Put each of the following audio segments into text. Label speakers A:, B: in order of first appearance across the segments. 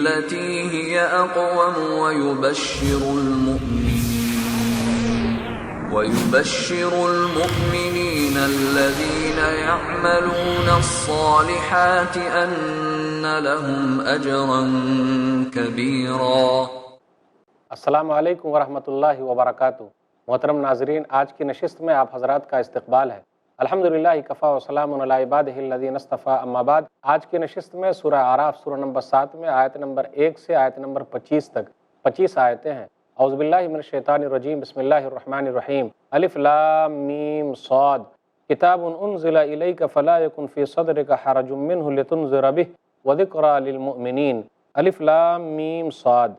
A: بالتي هي أقوم ويبشر المؤمنين الذين يعملون الصالحات أن لهم أجرا كبيرا۔
B: السلام علیکم ورحمۃ اللہ وبرکاتہ۔ محترم ناظرین، آج کی نشست میں آپ حضرات کا استقبال ہے۔ الحمدللہ کفا وسلام علی عبادہ الذین اصطفیٰ، اما بعد۔ آج کی نشست میں سورہ اعراف سورہ نمبر 7 میں آیت نمبر 1 سے آیت نمبر 25 تک 25 آیتیں ہیں۔ اعوذ باللہ من الشیطان الرجیم، بسم اللہ الرحمن الرحیم۔ الف لام میم صاد، کتاب انزل الیک فلا یکن فی صدرک حرج منہ لتنذر بہ وذکری للمؤمنین۔ الف لام میم صاد،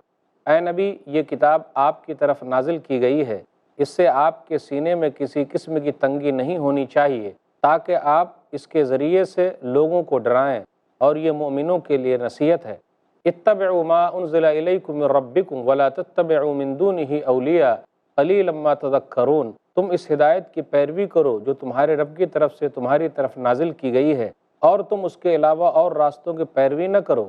B: اے نبی یہ کتاب آپ کی طرف نازل کی گئی ہے، اس سے آپ کے سینے میں کسی قسم کی تنگی نہیں ہونی چاہیے تاکہ آپ اس کے ذریعے سے لوگوں کو ڈرائیں، اور یہ مومنوں کے لیے نصیحت ہے۔ اتبعوا ما انزل الیکم من ربکم ولا تتبعوا من دونہ اولیاء قلیلا ما تذکرون۔ تم اس ہدایت کی پیروی کرو جو تمہارے رب کی طرف سے تمہاری طرف نازل کی گئی ہے، اور تم اس کے علاوہ اور راستوں کی پیروی نہ کرو،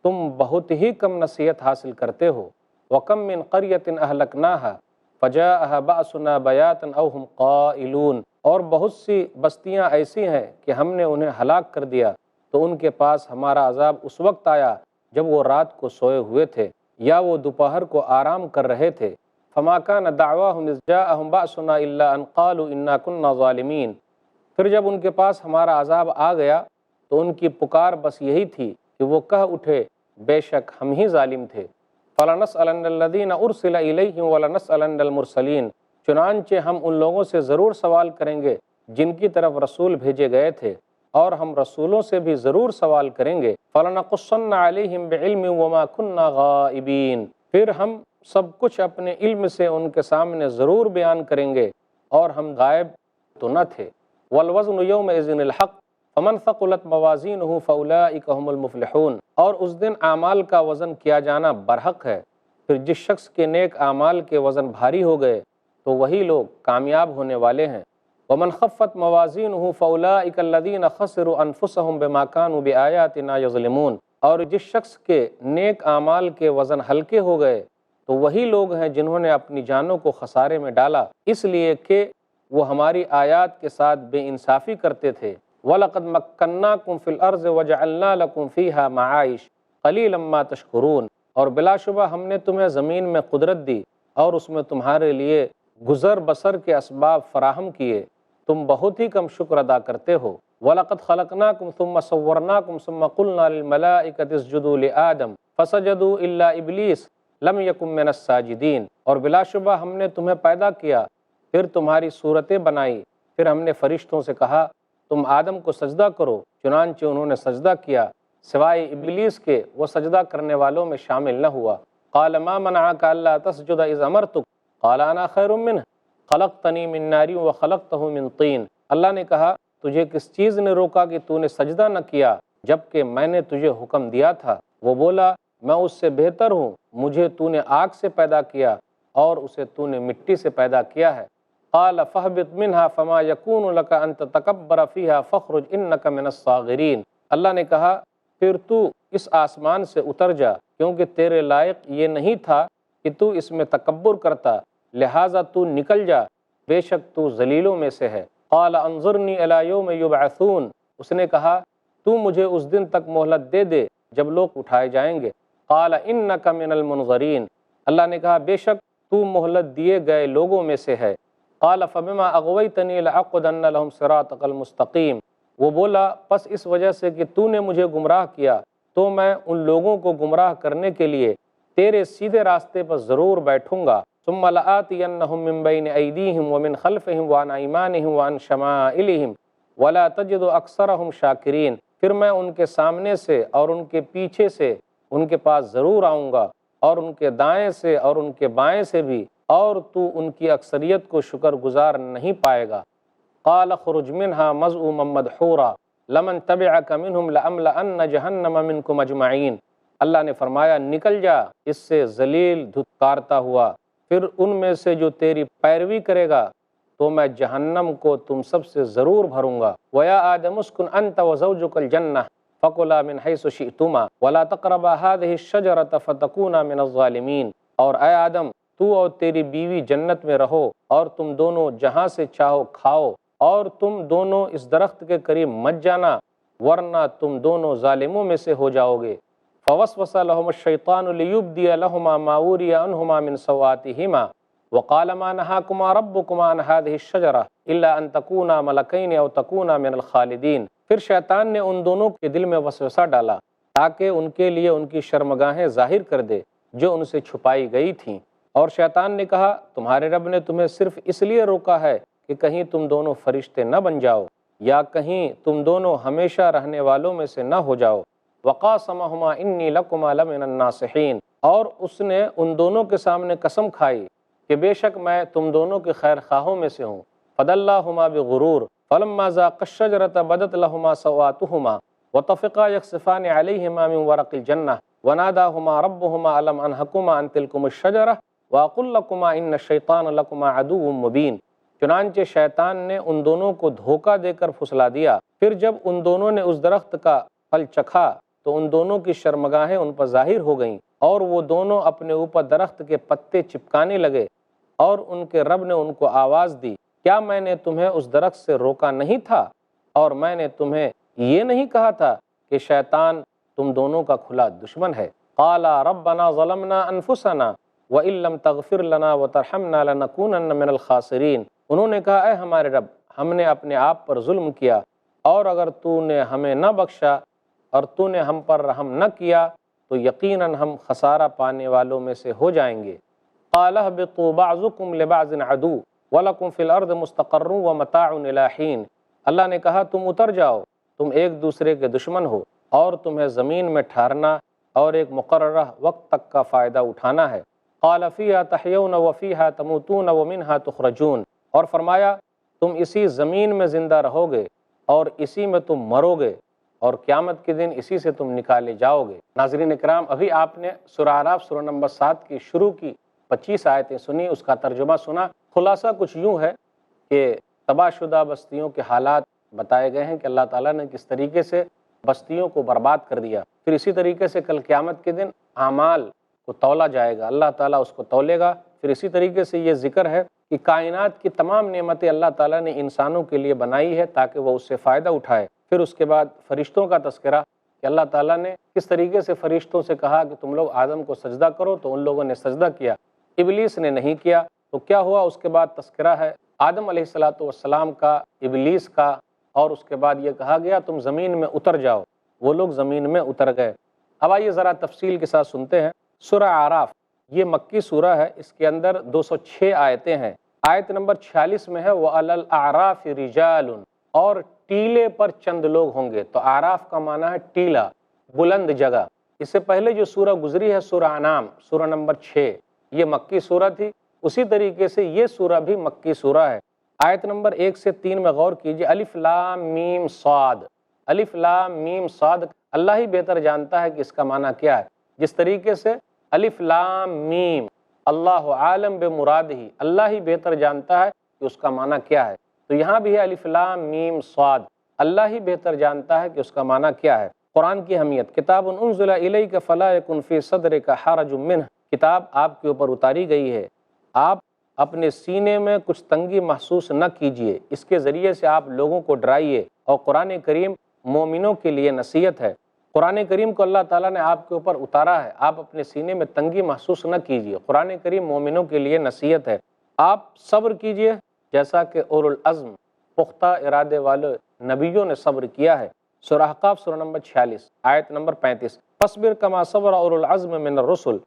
B: تم بہت ہی کم نصیحت حاصل کرتے ہو۔ وَكَم مِّن قَرْيَةٍ أَهْلَكْنَاهَا فَجَاءَهَا بَأْسُنَا بَيَاتًا أَوْ هُمْ قَائِلُونَ، اور بہت سی بستیاں ایسی ہیں کہ ہم نے انہیں ہلاک کر دیا تو ان کے پاس ہمارا عذاب اس وقت آیا جب وہ رات کو سوئے ہوئے تھے یا وہ دوپہر کو آرام کر رہے تھے۔ فَمَا كَانَ دَعْوَاهُمْ إِذْ جَاءَهُمْ بَأْسُنَا إِلَّا أَنْ قَالُوا إِنَّا كُنَّا ظَالِمِينَ۔ پھر جب ان کے پاس ہمارا عذاب آ گیا تو ان کی پکار بس یہی تھی کہ وہ کہہ اٹھے بے شک ہم ہی ظالم تھے۔ فَلَنَسْأَلَنَّ الَّذِينَ أُرْسِلَ إِلَيْهِمْ وَلَنَسْأَلَنَّ الْمُرْسَلِينَ، چنانچہ ہم ان لوگوں سے ضرور سوال کریں گے جن کی طرف رسول بھیجے گئے تھے، اور ہم رسولوں سے بھی ضرور سوال کریں گے۔ فَلَنَقُصَّنَّ عَلَيْهِمْ بِعِلْمٍ وَمَا كُنَّا غَائِبِينَ، پھر ہم سب کچھ اپنے علم سے ان کے سامنے ضرور بیان کریں گے، اور ہم غائب تو نہ تھے۔ وَالْوَزْنُ يَوْمَئِذٍ الْحَقُّ فَمَنْ ثَقُلَتْ مَوَازِينُهُ فَأُولَئِكَ هُمُ الْمُفْلِحُونَ، اور اس دن اعمال کا وزن کیا جانا برحق ہے، پھر جس شخص کے نیک اعمال کے وزن بھاری ہو گئے تو وہی لوگ کامیاب ہونے والے ہیں۔ وَمَنْ خَفَّتْ مَوَازِينُهُ فَأُولَئِكَ الَّذِينَ خَسِرُوا أَنفُسَهُمْ بِمَا كَانُوا بِآيَاتِنَا يَظْلِمُونَ، اور جس شخص کے نیک اعمال کے وزن ہلکے ہو گئے تو وہی لوگ ہیں جنہوں نے اپنی جانوں کو خسارے میں ڈالا اس لیے کہ وہ ہماری آیات کے ساتھ بے انصافی کرتے تھے۔ وَلَقَدْ مَكَّنَّاكُمْ فِي الْأَرْضِ وَجَعَلْنَا لَكُمْ فِيهَا مَعَائِشَ قَلِيلًا مَا تَشْكُرُونَ، اور بلا شبہ ہم نے تمہیں زمین میں قدرت دی اور اس میں تمہارے لیے گزر بسر کے اسباب فراہم کیے، تم بہت ہی کم شکر ادا کرتے ہو۔ وَلَقَدْ خَلَقْنَاكُمْ ثُمَّ صَوَّرْنَاكُمْ ثُمَّ قُلْنَا لِلْمَلَائِكَةِ اسْجُدُوا لِآدَمَ فَسَجَدُوا إِلَّا إِبْلِيسَ لَمْ يَكُنْ مِنَ السَّاجِدِينَ، اور بلا شبہ ہم نے تمہیں پیدا کیا، پھر تمہاری صورتیں بنائی، پھر ہم نے فرشتوں سے کہا تم آدم کو سجدہ کرو، چنانچہ انہوں نے سجدہ کیا سوائے ابلیس کے، وہ سجدہ کرنے والوں میں شامل نہ ہوا۔ قال ما منعك الا تسجد اذ امرتك قال انا خیر منه خلقتنی من نار وخلقته من طین، اللہ نے کہا تجھے کس چیز نے روکا کہ تو نے سجدہ نہ کیا جبکہ میں نے تجھے حکم دیا تھا؟ وہ بولا میں اس سے بہتر ہوں، مجھے تو نے آگ سے پیدا کیا اور اسے تو نے مٹی سے پیدا کیا ہے۔ قال فاهبط منها فما يكون لك ان تتكبر فيها فاخرج انك من الصاغرين، اللہ نے کہا پھر تو اس آسمان سے اتر جا کیونکہ تیرے لائق یہ نہیں تھا کہ تو اس میں تکبر کرتا، لہٰذا تو نکل جا، بے شک تو ذلیلوں میں سے ہے۔ قال انظرنی الی یوم یبعثون، اس نے کہا تو مجھے اس دن تک مہلت دے دے جب لوگ اٹھائے جائیں گے۔ قال انک من المنظرین، اللہ نے کہا بے شک تو مہلت دیے گئے لوگوں میں سے ہے۔ قال فبما اغویتنی لاقعدن لهم صراطک المستقیم، وہ بولا پس اس وجہ سے کہ تو نے مجھے گمراہ کیا تو میں ان لوگوں کو گمراہ کرنے کے لیے تیرے سیدھے راستے پر ضرور بیٹھوں گا۔ ثم لآتینہم من بین ایدیہم ومن خلفہم وعن ایمانہم وعن شمائلہم ولا تجد اکثرہم شاکرین، پھر میں ان کے سامنے سے اور ان کے پیچھے سے ان کے پاس ضرور آؤں گا، اور ان کے دائیں سے اور ان کے بائیں سے بھی، اور تو ان کی اکثریت کو شکر گزار نہیں پائے گا۔ قال اخرج منها مذءوما مدحورا لمن تبعك منهم لأملأن جہنم منكم اجمعین، اللہ نے فرمایا نکل جا اس سے ذلیل دھتکارتا ہوا، پھر ان میں سے جو تیری پیروی کرے گا تو میں جہنم کو تم سب سے ضرور بھروں گا۔ وَيَا آدَمُ اسْكُنْ أَنْتَ وَزَوْجُكَ الْجَنَّةَ، فَكُلَا مِنْ حَيْثُ شِئْتُمَا وَلَا تَقْرَبَا هَٰذِهِ الشَّجَرَةَ فَتَكُونَا مِنَ الظَّالِمِينَ۔ اور اے آدم، تو اور تیری بیوی جنت میں رہو اور تم دونوں جہاں سے چاہو کھاؤ، اور تم دونوں اس درخت کے قریب مت جانا ورنہ تم دونوں ظالموں میں سے ہو جاؤ گے۔ فَوَسْوَسَ لَهُمَا الشَّيْطَانُ لِيُبْدِيَ لَهُمَا مَا وُرِيَ عَنْهُمَا مِنْ سَوْآتِهِمَا وَقَالَ مَا نَهَاكُمَا رَبُّكُمَا عَنْ هَٰذِهِ الشَّجَرَةِ إِلَّا أَن تَكُونَا مَلَكَيْنِ أَوْ تَكُونَا مِنَ الْخَالِدِينَ۔ پھر شیطان نے ان دونوں کے دل میں وسوسہ ڈالا تاکہ ان کے لیے ان کی شرمگاہیں ظاہر کر دے جو ان سے چھپائی گئی تھیں، اور شیطان نے کہا تمہارے رب نے تمہیں صرف اس لیے روکا ہے کہ کہیں تم دونوں فرشتے نہ بن جاؤ یا کہیں تم دونوں ہمیشہ رہنے والوں میں سے نہ ہو جاؤ۔ وَقَاسَمَهُمَا إِنِّي لَكُمَا لَمِنَ النَّاصِحِينَ، اور اس نے ان دونوں کے سامنے قسم کھائی کہ بے شک میں تم دونوں کے خیر خواہوں میں سے ہوں۔ فَدَلَّاهُمَا بِغُرُورٍ فَلَمَّا ذَاقَا الشَّجَرَةَ بَدَتْ لَهُمَا سَوْآتُهُمَا وَطَفِقَا يَخْصِفَانِ عَلَيْهِمَا مِنْ وَرَقِ الْجَنَّةِ وَنَادَاهُمَا رَبُّهُمَا أَلَمْ أَنْهَكُمَا عَنْ تِلْكُمُ الشَّجَرَةِ وَأَقُلْ لَكُمَا إِنَّ الشَّيْطَانَ لَكُمَا عَدُوٌّ مُّبِينٌ۔ چنانچہ شیطان نے ان دونوں کو دھوکہ دے کر پھسلا دیا، پھر جب ان دونوں نے اس درخت کا پھل چکھا تو ان دونوں کی شرمگاہیں ان پر ظاہر ہو گئیں، اور وہ دونوں اپنے اوپر درخت کے پتے چپکانے لگے، اور ان کے رب نے ان کو آواز دی کیا میں نے تمہیں اس درخت سے روکا نہیں تھا، اور میں نے تمہیں یہ نہیں کہا تھا کہ شیطان تم دونوں کا کھلا دشمن ہے۔ قَالَا رَبَّنَا ظَلَمْنَا أَنفُسَنَا وَإِن لَّمْ تَغْفِرْ لَنَا وَتَرْحَمْنَا لَنَكُونَنَّ مِنَ الْخَاسِرِينَ۔ انہوں نے کہا اے ہمارے رب، ہم نے اپنے آپ پر ظلم کیا، اور اگر تو نے ہمیں نہ بخشا اور تو نے ہم پر رحم نہ کیا تو یقیناً ہم خسارہ پانے والوں میں سے ہو جائیں گے۔ قَالَ اهْبِطُوا بَعْضُكُمْ لِبَعْضٍ عَدُوٌّ وَلَكُمْ فِي الْأَرْضِ مُسْتَقَرٌّ وَمَتَاعٌ إِلَىٰ حِينٍ۔ اللہ نے کہا تم اتر جاؤ، تم ایک دوسرے کے دشمن ہو، اور تمہیں زمین میں ٹھہرنا اور ایک مقررہ وقت تک کا فائدہ اٹھانا ہے۔ قَالَ فِيهَا تَحْيَوْنَ وَفِيهَا تَمُوتُونَ وَمِنْهَا تُخْرَجُونَ، اور فرمایا تم اسی زمین میں زندہ رہو گے اور اسی میں تم مرو گے، اور قیامت کے دن اسی سے تم نکالے جاؤ گے۔ ناظرین اکرام، ابھی آپ نے سورہ اعراف سورہ نمبر 7 کی شروع کی 25 آیتیں سنی، اس کا ترجمہ سنا۔ خلاصہ کچھ یوں ہے کہ تباہ شدہ بستیوں کے حالات بتائے گئے ہیں کہ اللہ تعالیٰ نے کس طریقے سے بستیوں کو برباد کر دیا، پھر اسی طریقے سے کل قیامت کے دن اعمال کو تولا جائے گا، اللہ تعالیٰ اس کو تولے گا۔ پھر اسی طریقے سے یہ ذکر ہے کہ کائنات کی تمام نعمتیں اللہ تعالیٰ نے انسانوں کے لیے بنائی ہے تاکہ وہ اس سے فائدہ اٹھائے۔ پھر اس کے بعد فرشتوں کا تذکرہ کہ اللہ تعالیٰ نے کس طریقے سے فرشتوں سے کہا کہ تم لوگ آدم کو سجدہ کرو، تو ان لوگوں نے سجدہ کیا، ابلیس نے نہیں کیا، تو کیا ہوا؟ اس کے بعد تذکرہ ہے آدم علیہ السلام کا، ابلیس کا، اور اس کے بعد یہ کہا گیا تم زمین میں اتر جاؤ، وہ لوگ زمین میں اتر گئے۔ اب آئیے ذرا تفصیل کے ساتھ سنتے ہیں۔ سورہ اعراف یہ مکی سورہ ہے، اس کے اندر 206 آیتیں ہیں۔ آیت نمبر 46 میں ہے وَعَلَى الْأَعْرَافِ رِجَالٌ، اور ٹیلے پر چند لوگ ہوں گے۔ تو اعراف کا معنی ہے ٹیلا، بلند جگہ۔ اس سے پہلے جو سورہ گزری ہے سورہ انعام سورہ نمبر 6، یہ مکی سورہ تھی، اسی طریقے سے یہ سورہ بھی مکی سورہ ہے۔ آیت نمبر 1 سے 3 میں غور کیجئے، الف لام میم صاد، الف لام میم صاد، اللہ ہی بہتر جانتا ہے کہ اس کا معنی کیا ہے۔ جس طریقے سے الف لام میم اللہ عالم بمرادہ، اللہ ہی بہتر جانتا ہے کہ اس کا معنی کیا ہے، تو یہاں بھی ہے الف لام میم صاد، اللہ ہی بہتر جانتا ہے کہ اس کا معنی کیا ہے۔ قرآن کی اہمیت، کتاب انزل الیک فلا یکن فی صدرک حرج منہ، کتاب آپ کے اوپر اتاری گئی ہے، آپ اپنے سینے میں کچھ تنگی محسوس نہ کیجئے، اس کے ذریعے سے آپ لوگوں کو ڈرائیے، اور قرآن کریم مومنوں کے لیے نصیحت ہے۔ قرآن کریم کو اللہ تعالیٰ نے آپ کے اوپر اتارا ہے، آپ اپنے سینے میں تنگی محسوس نہ کیجئے، قرآن کریم مومنوں کے لیے نصیحت ہے۔ آپ صبر کیجئے جیسا کہ اولو العزم، پختہ ارادے والے نبیوں نے صبر کیا ہے۔ سورہ احقاف سورہ نمبر 46 آیت نمبر 35، فاصبر کما صبر اولو العزم من الرسل،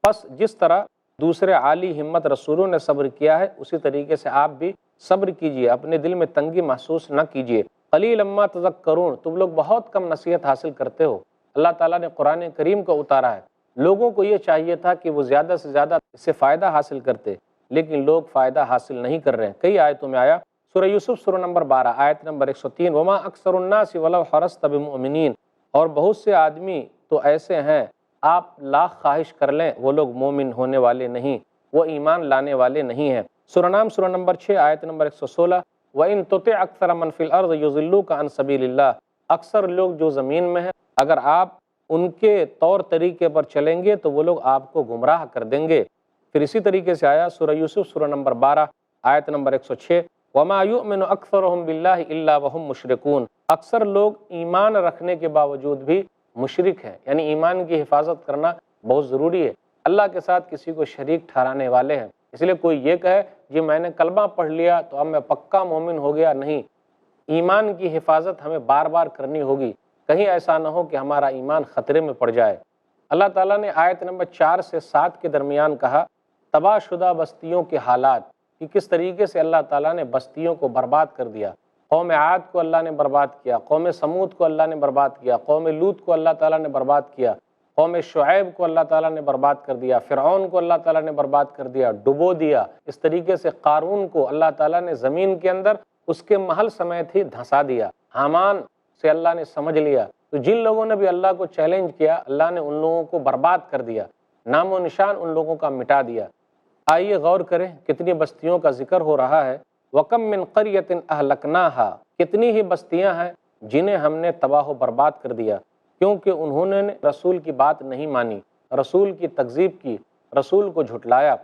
B: پس جس طرح دوسرے عالی ہمت رسولوں نے صبر کیا ہے اسی طریقے سے آپ بھی صبر کیجئے، اپنے دل میں تنگی محسوس نہ کیجئے۔ قلیلا ما تذکرون، تم لوگ بہت کم نصیحت حاصل کرتے ہو۔ اللہ تعالیٰ نے قرآن کریم کو اتارا ہے، لوگوں کو یہ چاہیے تھا کہ وہ زیادہ سے زیادہ اس سے فائدہ حاصل کرتے، لیکن لوگ فائدہ حاصل نہیں کر رہے ہیں۔ کئی آیتوں میں آیا، سورہ یوسف سورہ نمبر 12 آیت نمبر 103، وما اکثر الناس ولو حرصت بمؤمنین، اور بہت سے آدمی تو ایسے ہیں آپ لاکھ خواہش کر لیں وہ لوگ مومن ہونے والے نہیں، وہ ایمان لانے والے نہیں ہیں۔ سورہ نام سورہ نمبر 6 آیت نمبر 116، وَإِن تُطِعْ أَكْثَرَ مَنْ فِي الْأَرْضِ يُضِلُّوكَ عَنْ سَبِيلِ اللَّهِ، اکثر لوگ جو زمین میں ہیں اگر آپ ان کے طور طریقے پر چلیں گے تو وہ لوگ آپ کو گمراہ کر دیں گے۔ پھر اسی طریقے سے آیا سورہ یوسف سورہ نمبر 12 آیت نمبر 106، وَمَا يُؤْمِنُ أَكْثَرُهُمْ بِاللَّهِ إِلَّا وَهُمْ مُشْرِكُونَ، اکثر لوگ ایمان رکھنے کے باوجود بھی مشرک ہیں، یعنی ایمان کی حفاظت کرنا بہت ضروری ہے، اللہ کے ساتھ کسی کو شریک ٹھہرانے والے ہیں۔ اس لیے کوئی یہ کہے جی میں نے کلمہ پڑھ لیا تو اب میں پکا مومن ہو گیا، نہیں، ایمان کی حفاظت ہمیں بار بار کرنی ہوگی، کہیں ایسا نہ ہو کہ ہمارا ایمان خطرے میں پڑ جائے۔ اللہ تعالیٰ نے آیت نمبر 4 سے 7 کے درمیان کہا تباہ شدہ بستیوں کے حالات کہ کس طریقے سے اللہ تعالیٰ نے بستیوں کو برباد کر دیا۔ قوم عاد کو اللہ نے برباد کیا، قوم سمود کو اللہ نے برباد کیا، قوم لوط کو اللہ تعالیٰ نے برباد کیا، قوم شعیب کو اللہ تعالیٰ نے برباد کر دیا، فرعون کو اللہ تعالیٰ نے برباد کر دیا، ڈبو دیا۔ اس طریقے سے قارون کو اللہ تعالیٰ نے زمین کے اندر اس کے محل سمیت ہی دھنسا دیا۔ حامان سے اللہ نے سمجھ لیا، تو جن لوگوں نے بھی اللہ کو چیلنج کیا اللہ نے ان لوگوں کو برباد کر دیا، نام و نشان ان لوگوں کا مٹا دیا۔ آئیے غور کریں کتنی بستیوں کا ذکر ہو رہا ہے۔ وَكَم مِّن قَرْيَةٍ أَهْلَكْنَاهَا، کتنی ہی بستیاں ہیں جنہیں ہم نے تباہ و برباد کر دیا کیونکہ انہوں نے رسول کی بات نہیں مانی، رسول کی تکذیب کی، رسول کو جھٹلایا۔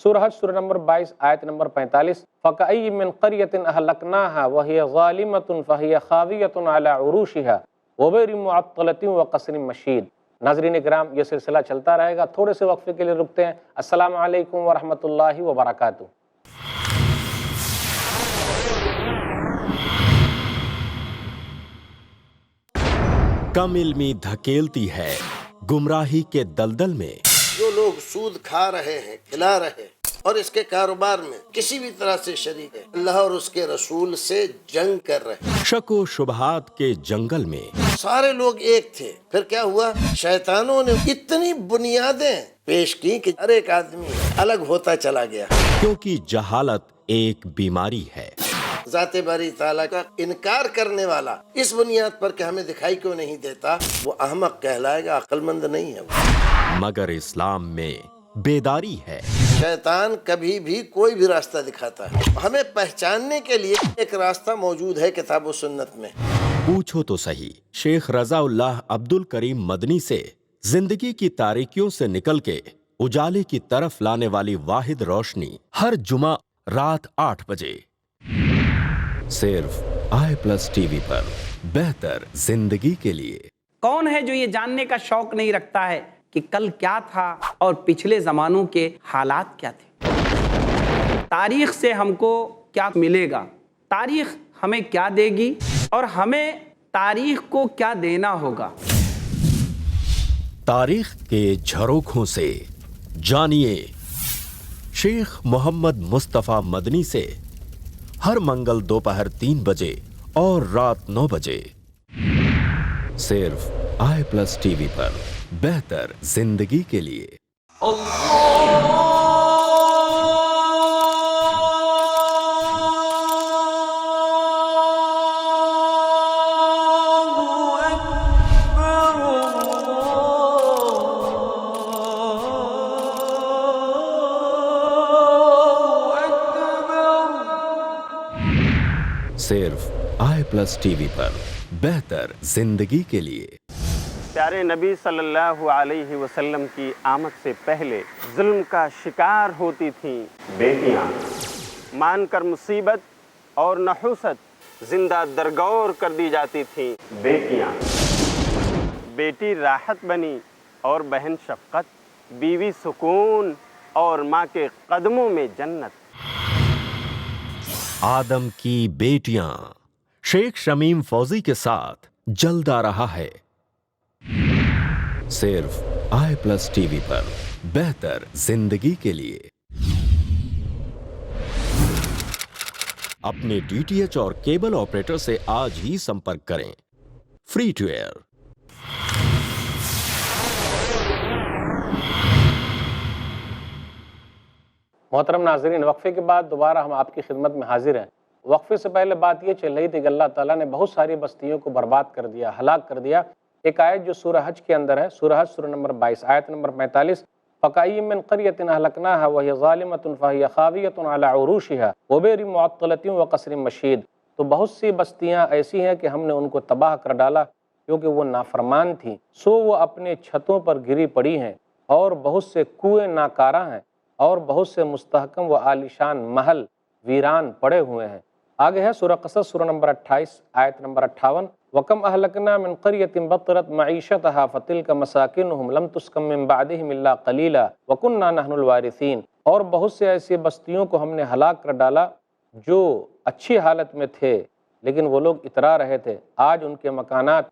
B: سورہ حج سورہ نمبر 22 آیت نمبر 45، فَكَأَيٍّ مِّن قَرْيَةٍ أَهْلَكْنَاهَا وَهِيَ ظَالِمَةٌ فَهِيَ خَاوِيَةٌ عَلَى عُرُوشِهَا وَبِئْرٍ مُّعَطَّلَةٍ وَقَصْرٍ مَّشِيدٍ۔ ناظرین کرام یہ سلسلہ چلتا رہے گا، تھوڑے سے وقفے کے لیے رکتے ہیں۔ السلام علیکم ورحمۃ اللہ وبرکاتہ۔
C: کم علمی دھکیلتی ہے گمراہی کے دلدل میں۔
D: جو لوگ سود کھا رہے ہیں، کھلا رہے ہیں اور اس کے کاروبار میں کسی بھی طرح سے شریک ہے، اللہ اور اس کے رسول سے جنگ کر رہے ہیں۔
C: شک و شبہات کے جنگل میں
D: سارے لوگ ایک تھے، پھر کیا ہوا؟ شیطانوں نے اتنی بنیادیں پیش کی کہ ہر ایک آدمی الگ ہوتا چلا گیا،
C: کیونکہ جہالت ایک بیماری ہے۔
D: ذات باری تعالیٰ کا انکار کرنے والا اس بنیاد پر کہ ہمیں دکھائی کیوں نہیں دیتا، وہ احمق کہلائے گا، عقل مند نہیں ہے وہ۔
C: مگر اسلام میں بیداری ہے۔
D: شیطان کبھی بھی کوئی بھی راستہ دکھاتا ہے، ہمیں پہچاننے کے لیے ایک راستہ موجود ہے کتاب و سنت میں۔
C: پوچھو تو صحیح شیخ رضا اللہ عبد الکریم مدنی سے، زندگی کی تاریکیوں سے نکل کے اجالے کی طرف لانے والی واحد روشنی، ہر جمعہ رات 8 بجے صرف i+TV پر، بہتر زندگی کے لیے۔
E: کون ہے جو یہ جاننے کا شوق نہیں رکھتا ہے کہ کل کیا تھا اور پچھلے زمانوں کے حالات کیا تھے؟ تاریخ سے ہم کو کیا ملے گا، تاریخ ہمیں کیا دے گی اور ہمیں تاریخ کو کیا دینا ہوگا۔
C: تاریخ کے جھروکھوں سے جانیے شیخ محمد مصطفیٰ مدنی سے، ہر منگل دوپہر 3 بجے اور رات 9 بجے صرف i+TV پر، بہتر زندگی کے لیے۔ صرف i+TV پر، بہتر زندگی کے لیے۔
F: پیارے نبی صلی اللہ علیہ وسلم کی آمد سے پہلے ظلم کا شکار ہوتی تھیں بیٹیاں، مان کر مصیبت اور نحوست زندہ درگور کر دی جاتی تھیں بیٹیاں۔ بیٹی راحت بنی اور بہن شفقت، بیوی سکون اور ماں کے قدموں میں جنت۔
C: آدم کی بیٹیاں شیخ شمیم فوزی کے ساتھ جلد آ رہا ہے، صرف i+TV پر، بہتر زندگی کے لیے۔ اپنے DTH اور کیبل آپریٹر سے آج ہی سمپرک کریں۔ Free to air.
B: محترم ناظرین، وقفے کے بعد دوبارہ ہم آپ کی خدمت میں حاضر ہیں۔ وقفے سے پہلے بات یہ چل رہی تھی کہ اللہ تعالیٰ نے بہت ساری بستیوں کو برباد کر دیا، ہلاک کر دیا۔ ایک آیت جو سورہ حج کے اندر ہے، سورہ حج سورہ نمبر 22 آیت نمبر 45، فَكَأَيٍّ مِّن قَرْيَةٍ أَهْلَكْنَاهَا وَهِيَ ظَالِمَةٌ فَهِيَ خَاوِيَةٌ عَلَى عُرُوشِهَا وَبِئْرٍ مُّعَطَّلَةٍ وَقَصْرٍ مَّشِيدٍ۔ تو بہت سی بستیاں ایسی ہیں کہ ہم نے ان کو تباہ کر ڈالا کیونکہ وہ نافرمان تھیں، سو وہ اپنے چھتوں پر گری پڑی ہیں، اور بہت سے کنویں ناکارہ ہیں، اور بہت سے مستحکم و عالیشان محل ویران پڑے ہوئے ہیں۔ آگے ہے سورہ قصص سورہ نمبر 28 آیت نمبر 58، وَكَمْ أَهْلَكْنَا مِنْ قَرْيَةٍ بَطِرَتْ مَعِيشَتَهَا فَتِلْكَ مَسَاكِنُهُمْ لَمْ تُسْكَنْ مِنْ بَعْدِهِمْ إِلَّا قَلِيلًا وَكُنَّا نَحْنُ الْوَارِثِينَ، اور بہت سے ایسی بستیوں کو ہم نے ہلاک کر ڈالا جو اچھی حالت میں تھے لیکن وہ لوگ اترا رہے تھے، آج ان کے مکانات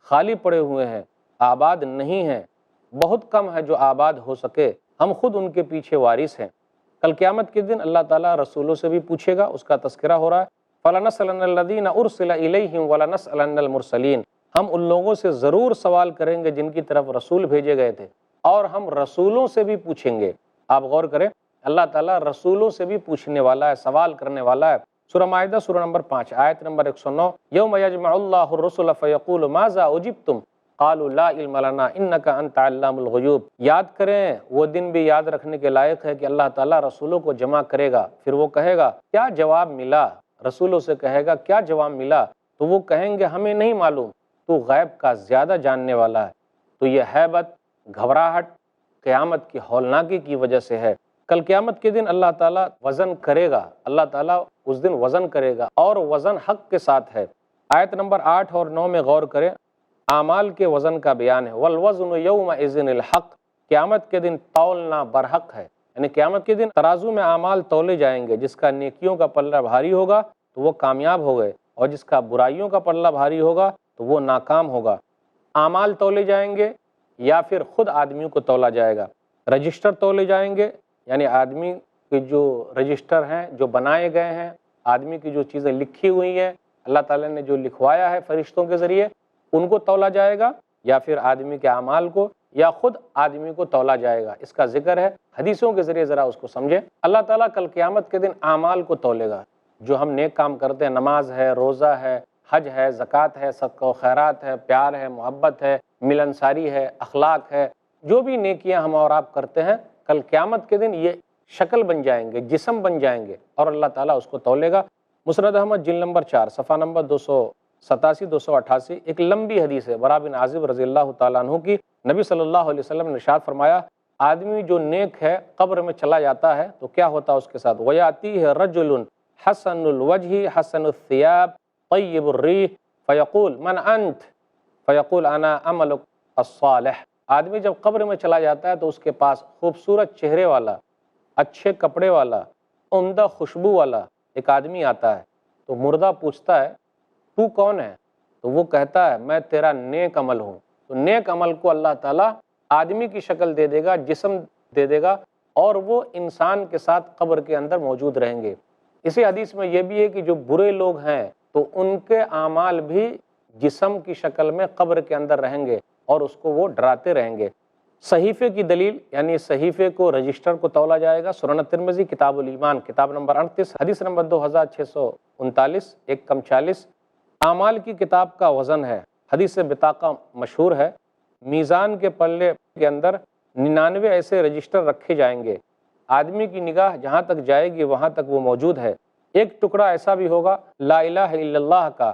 B: خالی پڑے ہوئے ہیں، آباد نہیں ہیں، بہت کم ہے جو آباد ہو سکے، ہم خود ان کے پیچھے وارث ہیں۔ کل قیامت کے دن اللہ تعالیٰ رسولوں سے بھی پوچھے گا، اس کا تذکرہ ہو رہا ہے، فَلَنَسْأَلَنَّ الَّذِينَ أُرْسِلَ إِلَيْهِمْ وَلَنَسْأَلَنَّ الْمُرْسَلِينَ، ہم ان لوگوں سے ضرور سوال کریں گے جن کی طرف رسول بھیجے گئے تھے، اور ہم رسولوں سے بھی پوچھیں گے۔ آپ غور کریں، اللہ تعالیٰ رسولوں سے بھی پوچھنے والا ہے، سوال کرنے والا ہے۔ سورہ مائدہ سورہ نمبر 5 آیت نمبر 109، یوم یجمع اللہ الرسل فیقول ماذا اجبتم قالوا لا علم لنا انک انت علام الغیوب۔ یاد کریں، وہ دن بھی یاد رکھنے کے لائق ہے کہ اللہ تعالیٰ رسولوں کو جمع کرے گا، پھر وہ کہے گا کیا جواب ملا، رسولوں سے کہے گا کیا جواب ملا، تو وہ کہیں گے ہمیں نہیں معلوم، تو غیب کا زیادہ جاننے والا ہے۔ تو یہ ہیبت، گھبراہٹ قیامت کی ہولناکی کی وجہ سے ہے۔ کل قیامت کے دن اللہ تعالیٰ وزن کرے گا، اللہ تعالیٰ اس دن وزن کرے گا، اور وزن حق کے ساتھ ہے۔ آیت نمبر 8 اور 9 میں غور کریں، اعمال کے وزن کا بیان ہے، والوزن یومئذ الحق، قیامت کے دن تولنا برحق ہے، یعنی قیامت کے دن ترازو میں اعمال تولے جائیں گے، جس کا نیکیوں کا پلہ بھاری ہوگا تو وہ کامیاب ہو گئے، اور جس کا برائیوں کا پلہ بھاری ہوگا تو وہ ناکام ہوگا۔ اعمال تولے جائیں گے یا پھر خود آدمیوں کو تولا جائے گا؟ رجسٹر تولے جائیں گے، یعنی آدمی کے جو رجسٹر ہیں جو بنائے گئے ہیں، آدمی کی جو چیزیں لکھی ہوئی ہیں، اللہ تعالیٰ نے جو لکھوایا ہے فرشتوں کے ذریعے، ان کو تولا جائے گا، یا پھر آدمی کے اعمال کو، یا خود آدمی کو تولا جائے گا؟ اس کا ذکر ہے حدیثوں کے ذریعے، ذرا اس کو سمجھیں۔ اللہ تعالیٰ کل قیامت کے دن اعمال کو تولے گا، جو ہم نیک کام کرتے ہیں، نماز ہے، روزہ ہے، حج ہے، زکوٰۃ ہے، صدقہ و خیرات ہے، پیار ہے، محبت ہے، ملنساری ہے، اخلاق ہے، جو بھی نیکیاں ہم اور آپ کرتے ہیں، کل قیامت کے دن یہ شکل بن جائیں گے، جسم بن جائیں گے، اور اللہ تعالیٰ اس کو تولے گا۔ مسند احمد جلد نمبر 4 صفحہ نمبر 287 288 ایک لمبی حدیث ہے، برا بن عازب رضی اللہ تعالیٰ عنہ کی، نبی صلی اللہ علیہ وسلم نے ارشاد فرمایا، آدمی جو نیک ہے قبر میں چلا جاتا ہے تو کیا ہوتا ہے اس کے ساتھ؟ وَيَأْتِيهِ رَجُلٌ حَسَنُ الْوَجْهِ حَسَنُ الثِّيَابِ طَيِّبُ الرِّيحِ فَيَقُولُ مَنْ أَنْتَ فَيَقُولُ أَنَا عَمَلُكَ الصَّالِحُ۔ آدمی جب قبر میں چلا جاتا ہے تو اس کے پاس خوبصورت چہرے والا، اچھے کپڑے والا، عمدہ خوشبو والا ایک آدمی آتا ہے، تو مردہ پوچھتا ہے تو کون ہے؟ تو وہ کہتا ہے میں تیرا نیک عمل ہوں۔ تو نیک عمل کو اللہ تعالیٰ آدمی کی شکل دے دے گا، جسم دے دے گا، اور وہ انسان کے ساتھ قبر کے اندر موجود رہیں گے۔ اسی حدیث میں یہ بھی ہے کہ جو برے لوگ ہیں تو ان کے اعمال بھی جسم کی شکل میں قبر کے اندر رہیں گے، اور اس کو وہ ڈراتے رہیں گے۔ صحیفے کی دلیل، یعنی صحیفے کو، رجسٹر کو تولا جائے گا۔ سنن ترمذی کتاب الایمان کتاب نمبر 38 حدیث نمبر 2639 1 کم 40، اعمال کی کتاب کا وزن ہے، حدیث بطاقہ مشہور ہے۔ میزان کے پلے کے اندر 99 ایسے رجسٹر رکھے جائیں گے، آدمی کی نگاہ جہاں تک جائے گی وہاں تک وہ موجود ہے۔ ایک ٹکڑا ایسا بھی ہوگا لا الہ الا اللہ کا،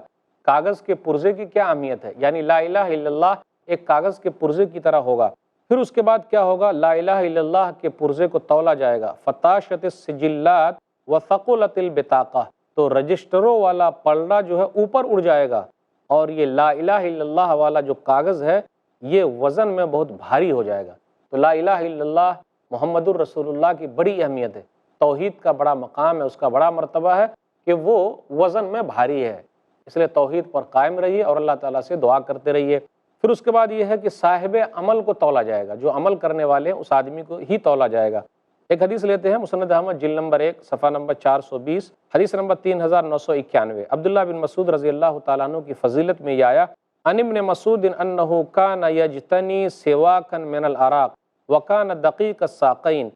B: کاغذ کے پرزے کی کیا اہمیت ہے، یعنی لا الہ الا اللہ ایک کاغذ کے پرزے کی طرح ہوگا۔ پھر اس کے بعد کیا ہوگا؟ لا الہ الا اللہ کے پرزے کو تولا جائے گا، فتاشت السجلات وثقلت البطاقہ، تو رجسٹروں والا پلڑا جو ہے اوپر اڑ جائے گا، اور یہ لا الہ الا اللہ والا جو کاغذ ہے یہ وزن میں بہت بھاری ہو جائے گا۔ تو لا الہ الا اللہ محمد الرسول اللہ کی بڑی اہمیت ہے، توحید کا بڑا مقام ہے، اس کا بڑا مرتبہ ہے کہ وہ وزن میں بھاری ہے، اس لیے توحید پر قائم رہیے اور اللہ تعالیٰ سے دعا کرتے رہیے۔ پھر اس کے بعد یہ ہے کہ صاحب عمل کو تولا جائے گا، جو عمل کرنے والے ہیں اس آدمی کو ہی تولا جائے گا۔ ایک حدیث لیتے ہیں، مسند احمد جلد نمبر 1 صفحہ نمبر 420 حدیث نمبر 3991، عبداللہ بن مسعود رضی اللہ تعالیٰ عنہ کی فضیلت میں یہ آیا، عن ابن مسعود انہ کان یجتنی سواکا من العراق وکان دقیق الساقین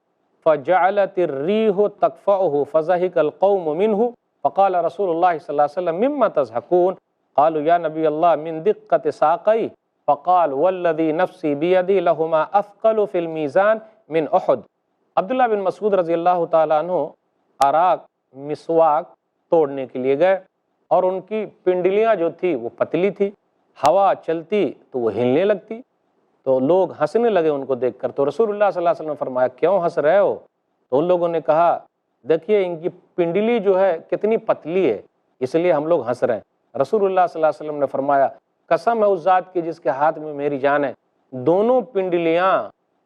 B: فجعلت الریح تکفعه فضحک القوم منه فقال رسول اللہ صلی اللہ علیہ وسلم مما تضحکون قالوا یا نبی اللہ من دقت ساقی فقال والذی نفسی بیدی لہما اثقل فی المیزان من احد۔ عبداللہ بن مسعود رضی اللہ تعالیٰ عنہ عراق مسواک توڑنے کے لیے گئے، اور ان کی پنڈلیاں جو تھی وہ پتلی تھی، ہوا چلتی تو وہ ہلنے لگتی، تو لوگ ہنسنے لگے ان کو دیکھ کر۔ تو رسول اللہ صلی اللہ علیہ وسلم نے فرمایا کیوں ہنس رہے ہو؟ تو ان لوگوں نے کہا دیکھیے ان کی پنڈلی جو ہے کتنی پتلی ہے، اس لیے ہم لوگ ہنس رہے ہیں۔ رسول اللہ صلی اللہ علیہ وسلم نے فرمایا قسم ہے اس ذات کی جس کے ہاتھ میں میری جان ہے، دونوں پنڈلیاں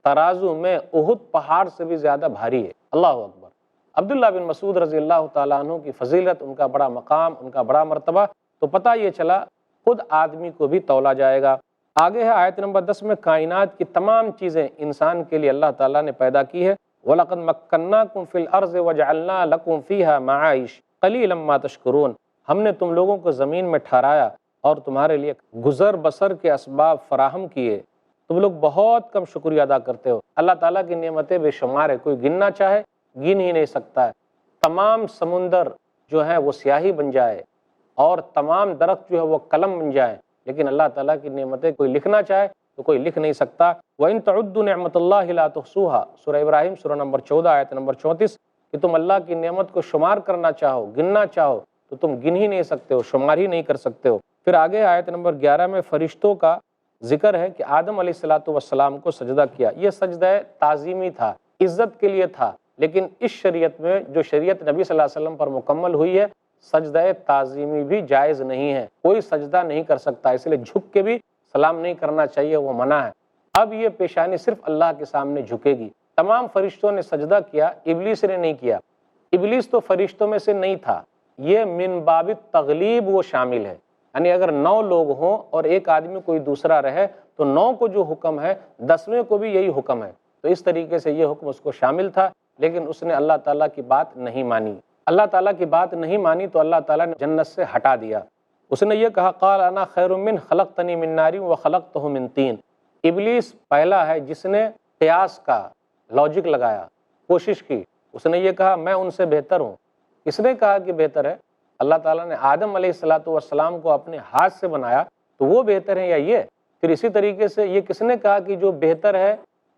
B: ترازو میں احد پہاڑ سے بھی زیادہ بھاری ہے۔ اللہ اکبر۔ عبداللہ بن مسعود رضی اللہ تعالیٰ عنہ کی فضیلت، ان کا بڑا مقام، ان کا بڑا مرتبہ، تو پتہ یہ چلا خود آدمی کو بھی تولا جائے گا۔ آگے ہے آیت نمبر 10 میں کائنات کی تمام چیزیں انسان کے لیے اللہ تعالیٰ نے پیدا کی ہے۔ وَلَقَدْ مَكَّنَّاكُمْ فِي الْأَرْضِ وَجَعَلْنَا لَكُمْ فِيهَا مَعَائِشَ قَلِيلًا مَا تَشْكُرُونَ، ہم نے تم لوگوں کو زمین میں ٹھہرایا اور تمہارے لیے گزر بسر کے اسباب فراہم کیے، تم لوگ بہت کم شکریہ ادا کرتے ہو۔ اللہ تعالیٰ کی نعمتیں بے شمار ہے، کوئی گننا چاہے گن ہی نہیں سکتا ہے۔ تمام سمندر جو ہے وہ سیاہی بن جائے اور تمام درخت جو ہے وہ قلم بن جائیں، لیکن اللہ تعالیٰ کی نعمتیں کوئی لکھنا چاہے تو کوئی لکھ نہیں سکتا۔ وَإِن تَعُدُّوا نِعْمَةَ اللَّهِ لَا تُحْصُوهَا، سورہ ابراہیم سورہ نمبر 14 آیت نمبر 34، کہ تم اللہ کی نعمت کو شمار کرنا چاہو، گننا چاہو تو تم گن ہی نہیں سکتے ہو، شمار ہی نہیں کر سکتے ہو۔ پھر آگے آیت نمبر 11 میں فرشتوں کا ذکر ہے کہ آدم علیہ السلام کو سجدہ کیا۔ یہ سجدہ تعظیمی تھا، عزت کے لیے تھا، لیکن اس شریعت میں جو شریعت نبی صلی اللہ علیہ وسلم پر مکمل ہوئی ہے، سجدہ تعظیمی بھی جائز نہیں ہے، کوئی سجدہ نہیں کر سکتا، اس لیے جھک کے بھی سلام نہیں کرنا چاہیے، وہ منع ہے۔ اب یہ پیشانی صرف اللہ کے سامنے جھکے گی۔ تمام فرشتوں نے سجدہ کیا، ابلیس نے نہیں کیا۔ ابلیس تو فرشتوں میں سے نہیں تھا، یہ من باب تغلیب وہ شامل ہے، یعنی اگر 9 لوگ ہوں اور ایک آدمی کوئی دوسرا رہے تو 9 کو جو حکم ہے 10ویں کو بھی یہی حکم ہے، تو اس طریقے سے یہ حکم اس کو شامل تھا، لیکن اس نے اللہ تعالیٰ کی بات نہیں مانی۔ اللہ تعالیٰ کی بات نہیں مانی تو اللہ تعالیٰ نے جنت سے ہٹا دیا۔ اس نے یہ کہا قال انا خیر من خلقتنی من نار وخلقتہ من طین۔ ابلیس پہلا ہے جس نے قیاس کا لاجک لگایا، کوشش کی، اس نے یہ کہا میں ان سے بہتر ہوں۔ کس نے کہا کہ بہتر ہے؟ اللہ تعالیٰ نے آدم علیہ السلام کو اپنے ہاتھ سے بنایا تو وہ بہتر ہے یا یہ؟ پھر اسی طریقے سے یہ کس نے کہا کہ جو بہتر ہے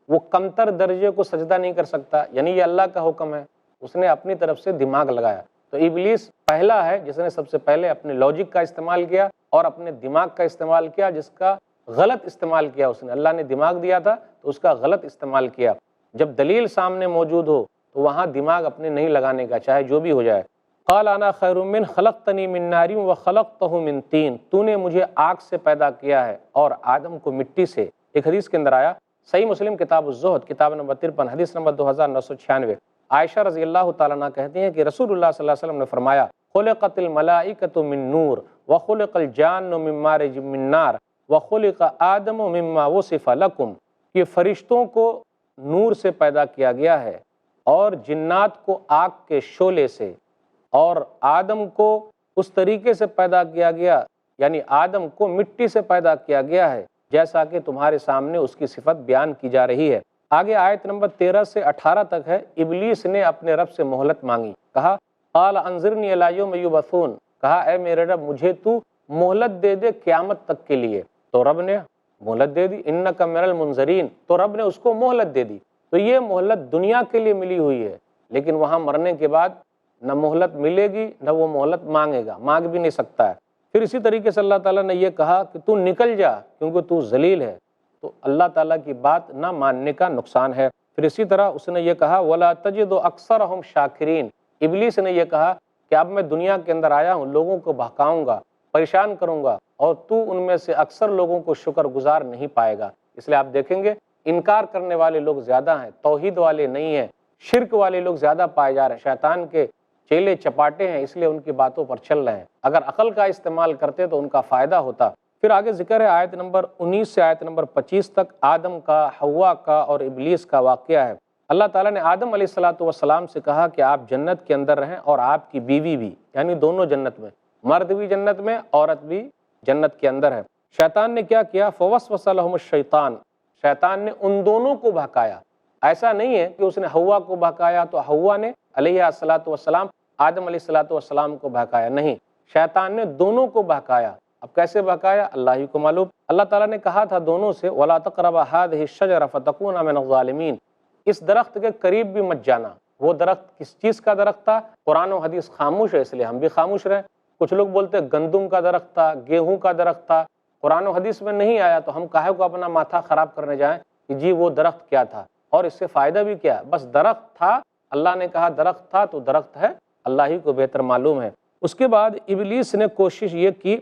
B: وہ کمتر درجے کو سجدہ نہیں کر سکتا، یعنی یہ اللہ کا حکم ہے؟ اس نے اپنی طرف سے دماغ لگایا۔ تو ابلیس پہلا ہے جس نے سب سے پہلے اپنے لاجک کا استعمال کیا اور اپنے دماغ کا استعمال کیا، جس کا غلط استعمال کیا اس نے۔ اللہ نے دماغ دیا تھا تو اس کا غلط استعمال کیا۔ جب دلیل سامنے موجود ہو تو وہاں دماغ اپنے نہیں لگانے کا، چاہے جو بھی ہو جائے۔ قال انا خیر من خلقتنی من نار وخلقتہ من طین، تو نے مجھے آگ سے پیدا کیا ہے اور آدم کو مٹی سے۔ ایک حدیث کے اندر آیا، صحیح مسلم کتاب الزہد کتاب نمبر 53 حدیث نمبر 2996، عائشہ رضی اللہ تعالیٰ عنہ کہتی ہیں کہ رسول اللہ صلی اللہ علیہ وسلم نے فرمایا خلقت الملائکۃ من نور وخلق الجان من مارج من نار وخلق آدم مما وصف لکم، کہ فرشتوں کو نور سے پیدا کیا گیا ہے اور جنات کو آگ کے شعلے سے، اور آدم کو اس طریقے سے پیدا کیا گیا، یعنی آدم کو مٹی سے پیدا کیا گیا ہے جیسا کہ تمہارے سامنے اس کی صفت بیان کی جا رہی ہے۔ آگے آیت نمبر 13 سے 18 تک ہے، ابلیس نے اپنے رب سے مہلت مانگی، کہا قال انظرنی الی یوم یبعثون، کہا اے میرے رب مجھے تو مہلت دے دے قیامت تک کے لیے، تو رب نے مہلت دے دی، انک من المنظرین، تو رب نے اس کو مہلت دے دی۔ تو یہ مہلت دنیا کے لیے ملی ہوئی ہے، لیکن وہاں مرنے کے بعد نہ مہلت ملے گی نہ وہ مہلت مانگے گا، مانگ بھی نہیں سکتا ہے۔ پھر اسی طریقے سے اللہ تعالیٰ نے یہ کہا کہ تو نکل جا کیونکہ تو ذلیل ہے، تو اللہ تعالیٰ کی بات نہ ماننے کا نقصان ہے۔ پھر اسی طرح اس نے یہ کہا وَلَا تَجِدُ أَكْثَرَهُمْ شَاكِرِينَ، ابلیس نے یہ کہا کہ اب میں دنیا کے اندر آیا ہوں، لوگوں کو بہکاؤں گا، پریشان کروں گا، اور تو ان میں سے اکثر لوگوں کو شکر گزار نہیں پائے گا۔ اس لیے آپ دیکھیں گے انکار کرنے والے لوگ زیادہ ہیں، توحید والے نہیں ہیں، شرک والے لوگ زیادہ پائے جا رہے ہیں، شیطان کے چیلے چپاٹے ہیں، اس لیے ان کی باتوں پر چل رہے ہیں۔ اگر عقل کا استعمال کرتے تو ان کا فائدہ ہوتا۔ پھر آگے ذکر ہے آیت نمبر 19 سے آیت نمبر 25 تک آدم کا، حوا کا اور ابلیس کا واقعہ ہے۔ اللہ تعالیٰ نے آدم علیہ السلام سے کہا کہ آپ جنت کے اندر رہیں اور آپ کی بیوی بھی، یعنی دونوں جنت میں، مرد بھی جنت میں، عورت بھی جنت کے اندر ہے۔ شیطان نے کیا کیا؟ فوسوس لہم الشیطان، شیطان نے ان دونوں کو بہکایا۔ ایسا نہیں ہے کہ اس نے حوا کو بہکایا تو حوا نے علیہ السلام آدم علیہ السلام کو بہکایا، نہیں، شیطان نے دونوں کو بہکایا۔ اب کیسے بہکایا اللہ ہی کو معلوم۔ اللہ تعالیٰ نے کہا تھا دونوں سے وَلَا تَقْرَبَا هَٰذِهِ الشَّجَرَ فَتَكُونَ مِنَ الظَّالِمِينَ، اس درخت کے قریب بھی مت جانا۔ وہ درخت کس چیز کا درخت تھا؟ قرآن و حدیث خاموش ہے، اس لیے ہم بھی خاموش رہیں۔ کچھ لوگ بولتے گندم کا درخت تھا، گیہوں کا درخت تھا، قرآن و حدیث میں نہیں آیا تو ہم کاہے کو اپنا ماتھا خراب کرنے جائیں کہ جی وہ درخت کیا تھا اور اس سے فائدہ بھی کیا؟ بس درخت تھا، اللہ نے کہا درخت تھا تو درخت ہے، اللہ ہی کو بہتر معلوم ہے۔ اس کے بعد ابلیس نے کوشش یہ کی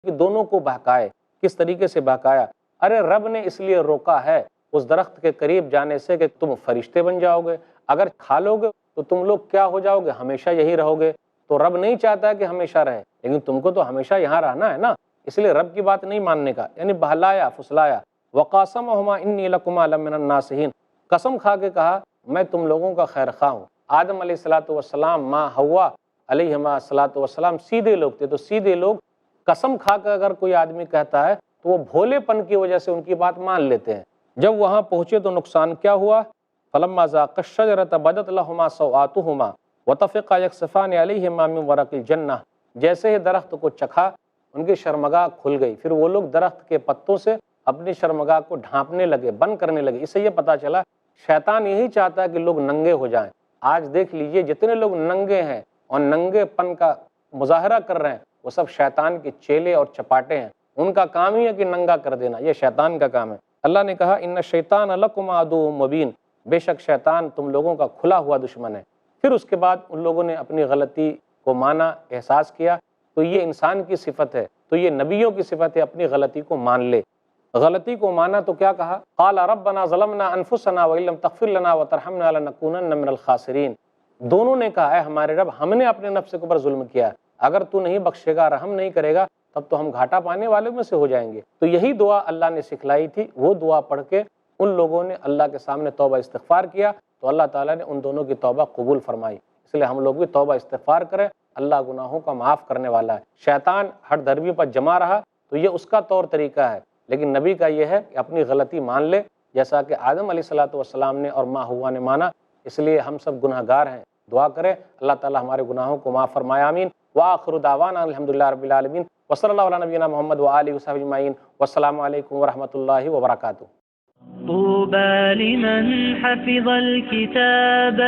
B: کہ دونوں کو بہکائے۔ کس طریقے سے بہکایا؟ ارے رب نے اس لیے روکا ہے اس درخت کے قریب جانے سے کہ تم فرشتے بن جاؤ گے، اگر کھا لو گے تو تم لوگ کیا ہو جاؤ گے؟ ہمیشہ یہی رہو گے۔ تو رب نہیں چاہتا ہے کہ ہمیشہ رہے، لیکن تم کو تو ہمیشہ یہاں رہنا ہے نا، اس لیے رب کی بات نہیں ماننے کا، یعنی بہلایا پھسلایا۔ وقاسمہما انی لکما لمن الناصحین، قسم کھا کے کہا میں تم لوگوں کا خیر خواہ ہوں۔ آدم علیہ السلام، ماں حوا علیہما السلام سیدھے لوگ تھے، تو سیدھے لوگ قسم کھا کر اگر کوئی آدمی کہتا ہے تو وہ بھولے پن کی وجہ سے ان کی بات مان لیتے ہیں۔ جب وہاں پہنچے تو نقصان کیا ہوا؟ فلما ذاقا الشجرۃ بدت لہما سوآتہما وطفقا یخصفان علیہما من ورق الجنہ، جیسے ہی درخت کو چکھا ان کی شرمگاہ کھل گئی، پھر وہ لوگ درخت کے پتوں سے اپنی شرمگاہ کو ڈھانپنے لگے، بند کرنے لگے۔ اس سے یہ پتہ چلا شیطان یہی چاہتا ہے کہ لوگ ننگے ہو جائیں۔ آج دیکھ لیجئے جتنے لوگ ننگے ہیں اور ننگے پن کا مظاہرہ کر رہے ہیں وہ سب شیطان کے چیلے اور چپاٹے ہیں، ان کا کام ہی ہے کہ ننگا کر دینا، یہ شیطان کا کام ہے۔ اللہ نے کہا ان الشیطان لکم عدو مبین، بے شک شیطان تم لوگوں کا کھلا ہوا دشمن ہے۔ پھر اس کے بعد ان لوگوں نے اپنی غلطی کو مانا، احساس کیا، تو یہ انسان کی صفت ہے، تو یہ نبیوں کی صفت ہے، اپنی غلطی کو مان لے۔ غلطی کو مانا تو کیا کہا؟ قال ربنا ظلمنا انفسنا وان لم تغفر لنا وترحمنا لنکونن من الخاسرین، دونوں نے کہا اے ہمارے رب ہم نے اپنے نفس کے اوپر ظلم کیا، اگر تو نہیں بخشے گا، رحم نہیں کرے گا تب تو ہم گھاٹا پانے والوں میں سے ہو جائیں گے۔ تو یہی دعا اللہ نے سکھلائی تھی، وہ دعا پڑھ کے ان لوگوں نے اللہ کے سامنے توبہ استغفار کیا تو اللہ تعالیٰ نے ان دونوں کی توبہ قبول فرمائی۔ اس لیے ہم لوگ بھی توبہ استغفار کریں، اللہ گناہوں کا معاف کرنے والا ہے۔ شیطان ہر دھرمی پر جمع رہا تو یہ اس کا طور طریقہ ہے، لیکن نبی کا یہ ہے کہ اپنی غلطی مان لے، جیسا کہ آدم علیہ السلام نے اور ماں حوا نے مانا۔ اس لیے ہم سب گناہ گار ہیں، دعا کریں اللہ تعالیٰ ہمارے گناہوں کو معاف فرمائے، آمین۔ وآخر دعوانا الحمدللہ رب العالمین، وصلی اللہ علی نبینا محمد وآلہ وصحبہ اجمعین، والسلام علیکم ورحمۃ اللہ وبرکاتہ۔
G: طوبى لمن حفظ الكتاب